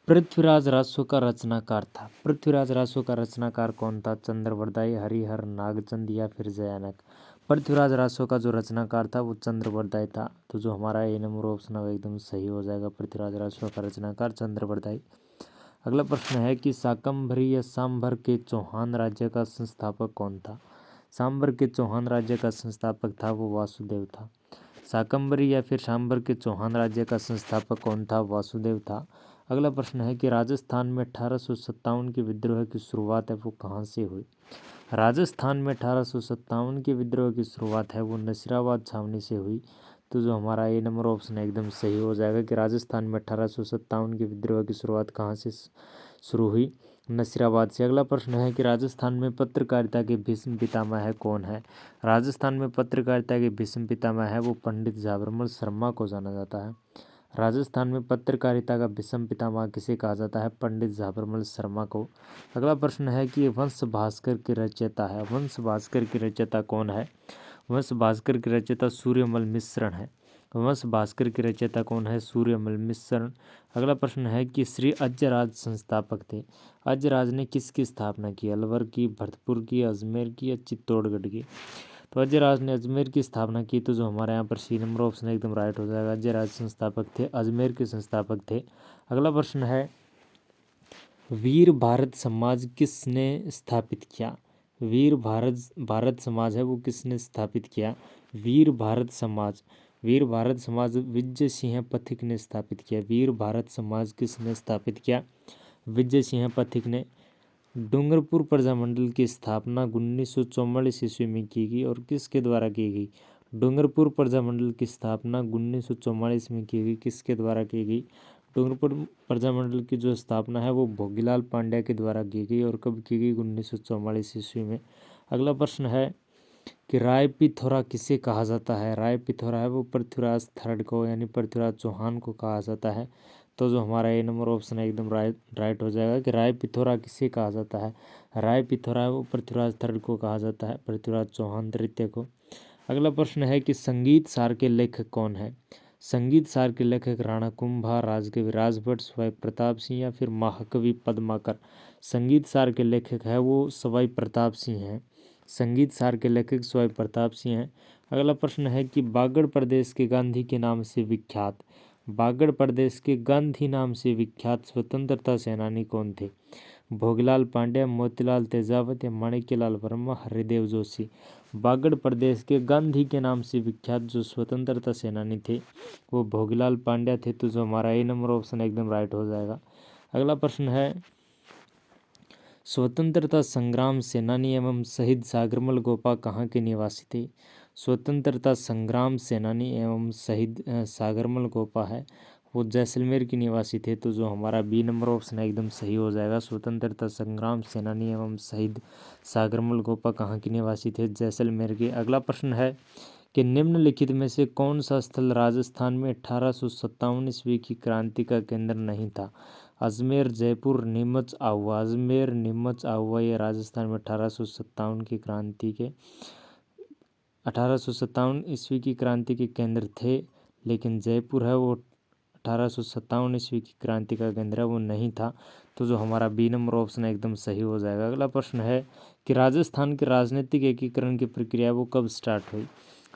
पृथ्वीराज राजस्व का रचनाकार था। पृथ्वीराज राजस्व का रचनाकार कौन था? चंद्रवरदाई, हरिहर, नागचंद या फिर जयानक। पृथ्वीराज राजस्व का जो रचनाकार था वो चंद्रवरदाई था। तो जो हमारा ए नंबर ऑप्शन है एकदम सही हो जाएगा। पृथ्वीराज राजस्व का रचनाकार चंद्रवरदाई। अगला प्रश्न है कि शाकंभरी या सांभर के चौहान राज्य का संस्थापक कौन था? सांभर के चौहान राज्य का संस्थापक था वो वासुदेव था। शाकंभरी या फिर सांभर के चौहान राज्य का संस्थापक कौन था? वासुदेव था। अगला प्रश्न है कि राजस्थान में 1857 के विद्रोह की शुरुआत है वो कहाँ से हुई? राजस्थान में 1857 के विद्रोह की शुरुआत है वो नसीराबाद छावनी से हुई। तो जो हमारा ए नंबर ऑप्शन एकदम सही हो जाएगा कि राजस्थान में 1857 के विद्रोह की शुरुआत कहाँ से शुरू हुई? नसीराबाद से। अगला प्रश्न है कि राजस्थान में पत्रकारिता के भीष्म पितामह कौन है? राजस्थान में पत्रकारिता के भीष्म पितामह है वो पंडित झाबरमल शर्मा को जाना जाता है। राजस्थान में पत्रकारिता का भीष्म पितामह किसे कहा जाता है? पंडित झाबरमल शर्मा को। अगला प्रश्न है कि वंश भास्कर के रचयिता है। वंश भास्कर के रचयिता कौन है? वंश भास्कर के रचयिता सूर्यमल मिश्रण है। वंश भास्कर के रचयिता कौन है? सूर्यमल मिश्रण। अगला प्रश्न है कि श्री अज्यराज संस्थापक थे। अज्यराज ने किसकी स्थापना की? अलवर की, भरतपुर की, अजमेर की या चित्तौड़गढ़ की? तो अजयराज ने अजमेर की स्थापना की। तो जो हमारे यहाँ पर सी नंबर ऑप्शन एकदम राइट हो जाएगा। अजयराज संस्थापक थे, अजमेर के संस्थापक थे। अगला प्रश्न है वीर भारत समाज किसने स्थापित किया? वीर भारत समाज है वो किसने स्थापित किया? वीर भारत समाज, वीर भारत समाज विजय सिंह पथिक ने स्थापित किया। वीर भारत समाज किसने स्थापित किया? विजय सिंह पथिक ने। डूंगरपुर प्रजामंडल की स्थापना 1944 ईस्वी में की गई और किसके द्वारा की गई? डूंगरपुर प्रजामंडल की स्थापना 1944 में की गई। किसके द्वारा की गई? डूंगरपुर प्रजामंडल की जो स्थापना है वो भोगीलाल पांड्या के द्वारा की गई। और कब की गई? 1944 ईस्वी में। अगला प्रश्न है कि राय पिथौरा किसे कहा जाता है? राय पिथौरा है वो पृथ्वीराज थर्ड को यानी पृथ्वीराज चौहान को कहा जाता है। तो जो हमारा ए नंबर ऑप्शन है एकदम राइट हो जाएगा कि राय पिथौरा किसे कहा जाता है? राय पिथौरा है वो पृथ्वीराज थर्ड को कहा जाता है, पृथ्वीराज चौहान तृतीय को। अगला प्रश्न है कि संगीत सार के लेखक कौन है? संगीत सार के लेखक राणा कुंभा, राजकवि राजभट्ट, सवाई प्रताप सिंह या फिर महाकवि पद्माकर। संगीत सार के लेखक है वो सवाई प्रताप सिंह हैं। संगीत सार के लेखक सवाई प्रताप सिंह हैं। अगला प्रश्न है कि बागड़ प्रदेश के गांधी के नाम से विख्यात, बागड़ प्रदेश के गांधी नाम से विख्यात स्वतंत्रता सेनानी कौन थे? भोगीलाल पांड्या, मोतीलाल तेजावत या माणिक्यलाल वर्मा, हरिदेव जोशी। बागड़ प्रदेश के गांधी के नाम से विख्यात जो स्वतंत्रता सेनानी थे वो भोगीलाल पांड्या थे। तो जो हमारा ए नंबर ऑप्शन एकदम राइट हो जाएगा। अगला प्रश्न है स्वतंत्रता संग्राम सेनानी एवं शहीद सागरमल गोपा कहाँ के निवासी थे? स्वतंत्रता संग्राम सेनानी एवं शहीद सागरमल गोपा है वो जैसलमेर के निवासी थे। तो जो हमारा बी नंबर ऑप्शन है एकदम सही हो जाएगा। स्वतंत्रता संग्राम सेनानी एवं शहीद सागरमल गोपा कहाँ के निवासी थे? जैसलमेर के। अगला प्रश्न है कि निम्नलिखित में से कौन सा स्थल राजस्थान में 1857 ईस्वी की क्रांति का केंद्र नहीं था? अजमेर, जयपुर, नीमच, आहुआ। अजमेर, नीमच, आहुआ ये राजस्थान में 1857 की क्रांति के 1857 ईस्वी की क्रांति के केंद्र थे। लेकिन जयपुर है वो 1857 ईस्वी की क्रांति का केंद्र है वो नहीं था। तो जो हमारा बी नंबर ऑप्शन है एकदम सही हो जाएगा। अगला प्रश्न है कि राजस्थान के राजनीतिक एकीकरण की प्रक्रिया वो कब स्टार्ट हुई?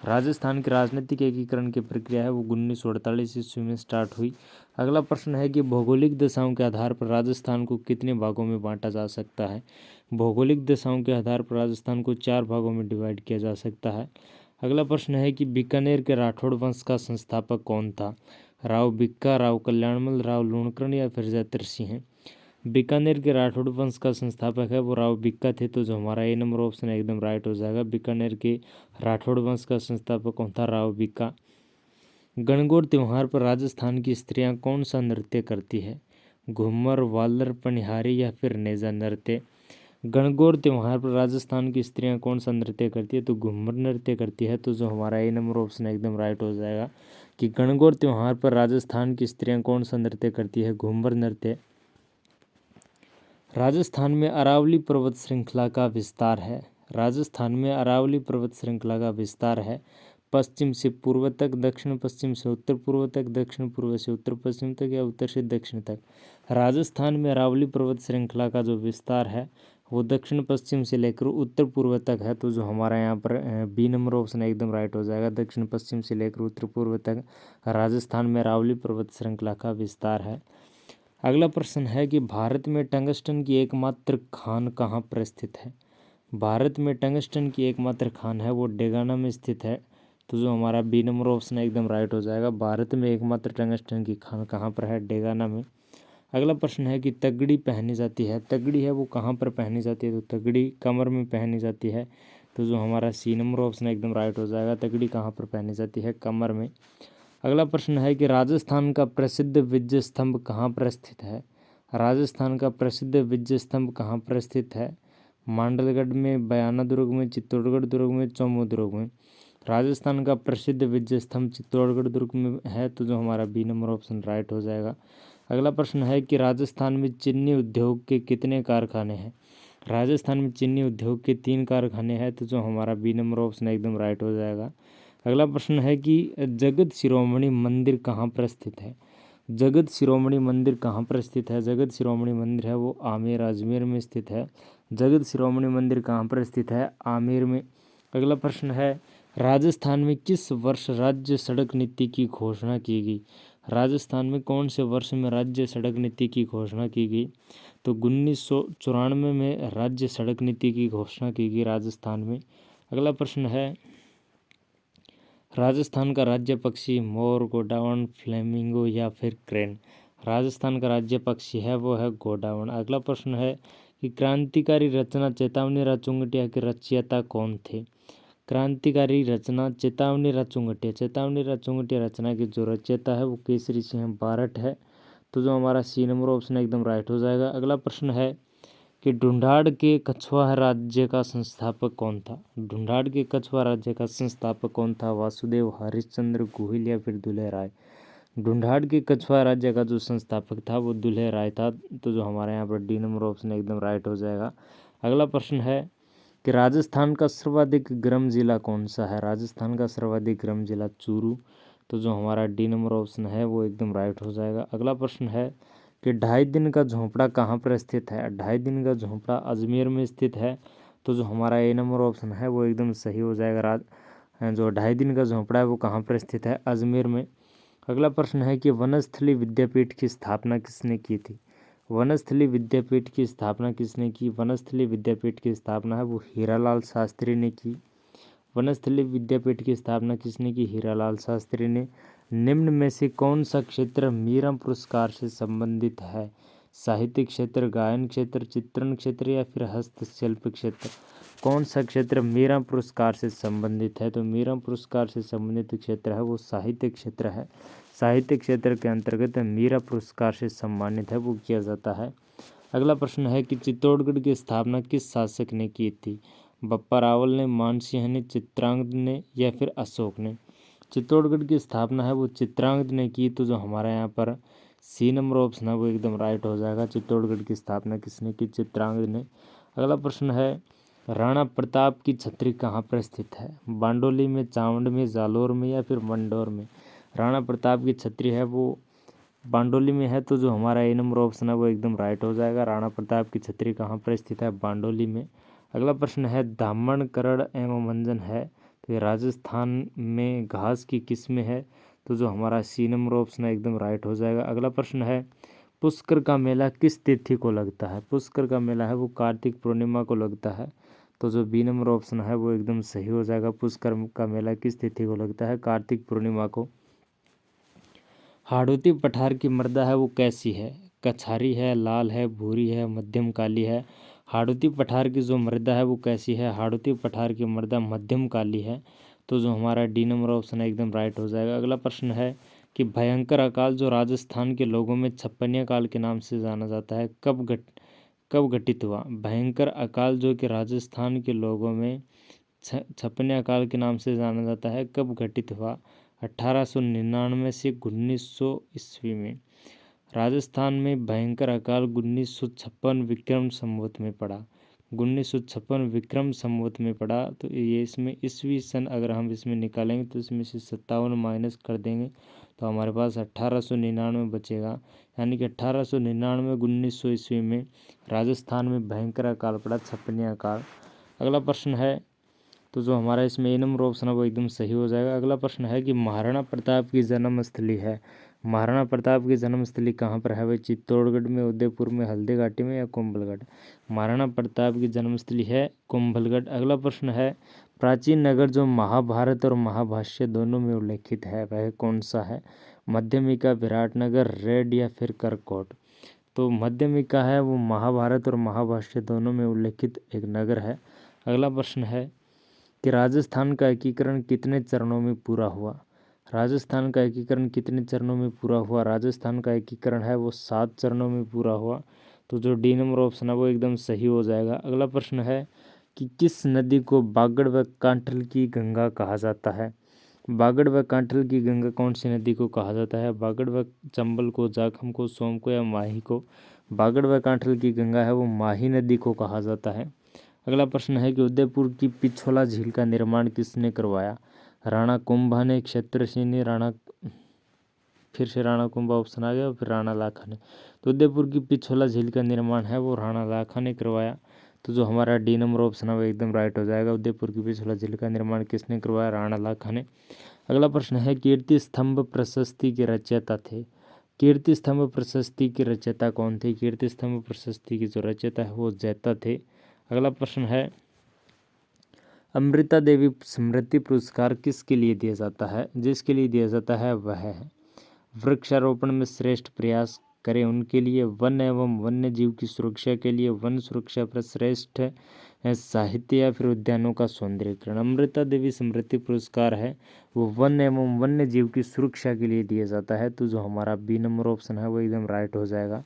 राजस्थान के राजनीतिक एकीकरण की प्रक्रिया है वो 1948 ईस्वी में स्टार्ट हुई। अगला प्रश्न है कि भौगोलिक दशाओं के आधार पर राजस्थान को कितने भागों में बांटा जा सकता है? भौगोलिक दशाओं के आधार पर राजस्थान को 4 भागों में डिवाइड किया जा सकता है। अगला प्रश्न है कि बीकानेर के राठौड़ वंश का संस्थापक कौन था? राव बिक्का, राव कल्याणमल, राव लूणकरण या फिर जयतर सिंह। बीकानेर के राठौड़ वंश का संस्थापक है वो राव बिक्का थे। तो जो हमारा ए नंबर ऑप्शन है एकदम राइट हो जाएगा। बीकानेर के राठौड़ वंश का संस्थापक कौन था? राव बिक्का। गणगौर त्योहार पर राजस्थान की स्त्रियां कौन सा नृत्य करती है? घूमर, वालर, पनिहारी या फिर नेजा नृत्य। गणगौर त्योहार पर राजस्थान की स्त्रियां कौन सा नृत्य करती है? तो घूमर नृत्य करती है। तो जो हमारा ए नंबर ऑप्शन एकदम राइट हो जाएगा कि गणगौर त्योहार पर राजस्थान की स्त्रियां कौन सा नृत्य करती है? घूमर नृत्य। राजस्थान में अरावली पर्वत श्रृंखला का विस्तार है। राजस्थान में अरावली पर्वत श्रृंखला का विस्तार है पश्चिम से पूर्व तक, दक्षिण पश्चिम से उत्तर पूर्व तक, दक्षिण पूर्व से उत्तर पश्चिम तक या उत्तर से दक्षिण तक। राजस्थान में अरावली पर्वत श्रृंखला का जो विस्तार है वो दक्षिण पश्चिम से लेकर उत्तर पूर्व तक है। तो जो हमारा यहाँ पर बी नंबर ऑप्शन एकदम राइट हो जाएगा। दक्षिण पश्चिम से लेकर उत्तर पूर्व तक राजस्थान में अरावली पर्वत श्रृंखला का विस्तार है। अगला प्रश्न है कि भारत में टंगस्टन की एकमात्र खान कहाँ पर स्थित है। भारत में टंगस्टन की एकमात्र खान है वो डेगाना में स्थित है। तो जो हमारा बी नंबर ऑप्शन है एकदम राइट हो जाएगा। भारत में एकमात्र टंगस्टन की खान कहाँ पर है, डेगाना में। अगला प्रश्न है कि तगड़ी पहनी जाती है, तगड़ी है वो कहाँ पर पहनी जाती है, तो तगड़ी कमर में पहनी जाती है। तो जो हमारा सी नंबर ऑप्शन है एकदम राइट हो जाएगा। तगड़ी कहाँ पर पहनी जाती है, कमर में। अगला प्रश्न है कि राजस्थान का प्रसिद्ध विजय स्तंभ कहाँ पर स्थित है। राजस्थान का प्रसिद्ध विजय स्तंभ कहाँ पर स्थित है। मांडलगढ़ में, बयाना दुर्ग में, चित्तौड़गढ़ दुर्ग में, चौमू दुर्ग में। राजस्थान का प्रसिद्ध विजय स्तंभ चित्तौड़गढ़ दुर्ग में है। तो जो हमारा बी नंबर ऑप्शन राइट हो जाएगा। अगला प्रश्न है कि राजस्थान में चीनी उद्योग के कितने कारखाने हैं। राजस्थान में चीनी उद्योग के 3 कारखाने हैं। तो जो हमारा बी नंबर ऑप्शन एकदम राइट हो जाएगा। अगला प्रश्न है कि जगत शिरोमणि मंदिर कहाँ पर स्थित है। जगत शिरोमणि मंदिर कहाँ पर स्थित है। जगत शिरोमणि मंदिर है वो आमेर, अजमेर में स्थित है। जगत शिरोमणि मंदिर कहाँ पर स्थित है, आमेर में। अगला प्रश्न है राजस्थान में किस वर्ष राज्य सड़क नीति की घोषणा की गई। राजस्थान में कौन से वर्ष में राज्य सड़क नीति की घोषणा की गई, तो 1994 में राज्य सड़क नीति की घोषणा की गई राजस्थान में। अगला प्रश्न है राजस्थान का राज्य पक्षी मोर, गोडावण, फ्लेमिंगो या फिर क्रेन। राजस्थान का राज्य पक्षी है वो है गोडावण। अगला प्रश्न है कि क्रांतिकारी रचना चेतावनी राचुंगटिया के रचयिता कौन थे। क्रांतिकारी रचना चेतावनी राचुंगटिया, चेतावनी राचुंगटिया रचना की जो रचयिता है वो केसरी सिंह बारट है। तो जो हमारा सी नंबर ऑप्शन एकदम राइट हो जाएगा। अगला प्रश्न है कि ढूंढाड़ के कछवाहा राज्य का संस्थापक कौन था। ढूंढाड़ के कछवाहा राज्य का संस्थापक कौन था, वासुदेव, हरिश्चंद्र, गोहिल या फिर दुल्हे राय। ढूंढाड़ के कछवाहा राज्य का जो संस्थापक था वो दुल्हे राय था। तो जो हमारे यहाँ पर डी नंबर ऑप्शन एकदम राइट हो जाएगा। अगला प्रश्न है कि राजस्थान का सर्वाधिक गर्म जिला कौन सा है। राजस्थान का सर्वाधिक गर्म जिला चूरू। तो जो हमारा डी नंबर ऑप्शन है वो एकदम राइट हो जाएगा। अगला प्रश्न है कि 2.5 दिन का झोंपड़ा कहाँ पर स्थित है। 2.5 दिन का झोंपड़ा अजमेर में स्थित है। तो जो हमारा ए नंबर ऑप्शन है वो एकदम सही हो जाएगा। जो 2.5 दिन का झोंपड़ा है वो कहाँ पर स्थित है, अजमेर में। अगला प्रश्न है कि वनस्थली विद्यापीठ की स्थापना किसने की थी। वनस्थली विद्यापीठ की स्थापना किसने की। वनस्थली विद्यापीठ की स्थापना है वो हीरालाल शास्त्री ने की। वनस्थली विद्यापीठ की स्थापना किसने की, हीरालाल शास्त्री ने। निम्न में से कौन सा क्षेत्र मीरा पुरस्कार से संबंधित है। साहित्यिक क्षेत्र, गायन क्षेत्र, चित्रण क्षेत्र या फिर हस्तशिल्प क्षेत्र। कौन सा क्षेत्र मीरा पुरस्कार से संबंधित है, तो मीरा पुरस्कार से संबंधित क्षेत्र है वो साहित्य क्षेत्र है। साहित्य क्षेत्र के अंतर्गत मीरा पुरस्कार से सम्मानित है वो किया जाता है। अगला प्रश्न है कि चित्तौड़गढ़ की स्थापना किस शासक ने की थी। बप्पा रावल ने, मानसिंह ने, चित्रांगद ने या फिर अशोक ने। चित्तौड़गढ़ की स्थापना है वो चित्रांगद ने की। तो जो हमारा यहाँ पर सी नंबर ऑप्शन है वो एकदम राइट हो जाएगा। चित्तौड़गढ़ की स्थापना किसने की, चित्रांगद ने। अगला प्रश्न है राणा प्रताप की छतरी कहाँ पर स्थित है। बांडोली में, चावंड में, जालोर में या फिर मंडौर में। राणा प्रताप की छतरी है वो बांडोली में है। तो जो हमारा ए नंबर ऑप्शन है वो एकदम राइट हो जाएगा। राणा प्रताप की छतरी कहाँ पर स्थित है, बांडोली में। अगला प्रश्न है दामन, करड़ एवं मंजन है तो ये राजस्थान में घास की किस्में है। तो जो हमारा सी नंबर ऑप्शन है एकदम राइट हो जाएगा। अगला प्रश्न है पुष्कर का मेला किस तिथि को लगता है। पुष्कर का मेला है वो कार्तिक पूर्णिमा को लगता है। तो जो बी नंबर ऑप्शन है वो एकदम सही हो जाएगा। पुष्कर का मेला किस तिथि को लगता है, कार्तिक पूर्णिमा को। हाड़ौती पठार की मृदा है वो कैसी है, कछारी है, लाल है, भूरी है, मध्यम काली है। हाड़ौती पठार की जो मृदा है वो कैसी है, हाड़ौती पठार की मृदा मध्यम काली है। तो जो हमारा डी नंबर ऑप्शन है एकदम राइट हो जाएगा। अगला प्रश्न है कि भयंकर अकाल जो राजस्थान के लोगों में छप्पनिया काल के नाम से जाना जाता है कब घटित हुआ। भयंकर अकाल जो कि राजस्थान के लोगों में छप्पनिया काल के नाम से जाना जाता है, कब घटित हुआ, 1899 से 1900 ईस्वी में। राजस्थान में भयंकर अकाल 1956 विक्रम संवत में पड़ा। 1956 विक्रम संवत में पड़ा। तो ये इसमें ईस्वी सन अगर हम इसमें निकालेंगे तो इसमें से 57 माइनस कर देंगे तो हमारे पास 1899 बचेगा। यानी कि 1899 1900 ईस्वी में राजस्थान में भयंकर अकाल पड़ा, छप्पनिया अकाल। अगला प्रश्न है, तो जो हमारा इसमें ए नंबर ऑप्शन है वो एकदम सही हो जाएगा। अगला प्रश्न है कि महाराणा प्रताप की जन्मस्थली है। महाराणा प्रताप की जन्मस्थली कहाँ पर है? वह चित्तौड़गढ़ में, उदयपुर में, हल्दी घाटी में या कुंभलगढ़? महाराणा प्रताप की जन्मस्थली है कुंभलगढ़। अगला प्रश्न है, प्राचीन नगर जो महाभारत और महाभाष्य दोनों में उल्लेखित है वह कौन सा है? मध्यमिका, विराटनगर, रेड या फिर करकोट? तो मध्यमिका है वो महाभारत और महाभाष्य दोनों में उल्लेखित एक नगर है। अगला प्रश्न है कि राजस्थान का एकीकरण कितने चरणों में पूरा हुआ? राजस्थान का एकीकरण कितने चरणों में पूरा हुआ? राजस्थान का एकीकरण है वो 7 चरणों में पूरा हुआ। तो जो डी नंबर ऑप्शन है वो एकदम सही हो जाएगा। अगला प्रश्न है कि किस नदी को बागड़ व कांठल की गंगा कहा जाता है? बागड़ व कांठल की गंगा कौन सी नदी को कहा जाता है? बागड़ व चंबल को, जाखम को, सोम को या माही को? बागड़ व कांठल की गंगा है वो माही नदी को कहा जाता है। अगला प्रश्न है कि उदयपुर की पिछोला झील का निर्माण किसने करवाया? राणा कुंभा ने, क्षत्र सिंह ने, राणा, फिर से राणा कुंभा ऑप्शन आ गया और फिर राणा लाखा ने। तो उदयपुर की पिछोला झील का निर्माण है वो राणा लाखा ने करवाया। तो जो हमारा डी नंबर ऑप्शन है वो एकदम राइट हो जाएगा। उदयपुर की पिछोला झील का निर्माण किसने करवाया? राणा लाखा ने। अगला प्रश्न है, कीर्ति स्तंभ प्रशस्ति के रचयिता थे। कीर्ति स्तंभ प्रशस्ति के रचयिता कौन थे? कीर्ति स्तंभ प्रशस्ति की जो रचयिता है वो जैता थे। अगला प्रश्न है, अमृता देवी स्मृति पुरस्कार किसके लिए दिया जाता है? जिसके लिए दिया जाता है वह है वृक्षारोपण में श्रेष्ठ प्रयास करें उनके लिए, वन एवं वन्य जीव की सुरक्षा के लिए, वन सुरक्षा पर श्रेष्ठ साहित्य या फिर उद्यानों का सौंदर्यीकरण। अमृता देवी स्मृति पुरस्कार है वो वन एवं वन्य जीव की सुरक्षा के लिए दिया जाता है। तो जो हमारा बी नंबर ऑप्शन है वो एकदम राइट हो जाएगा।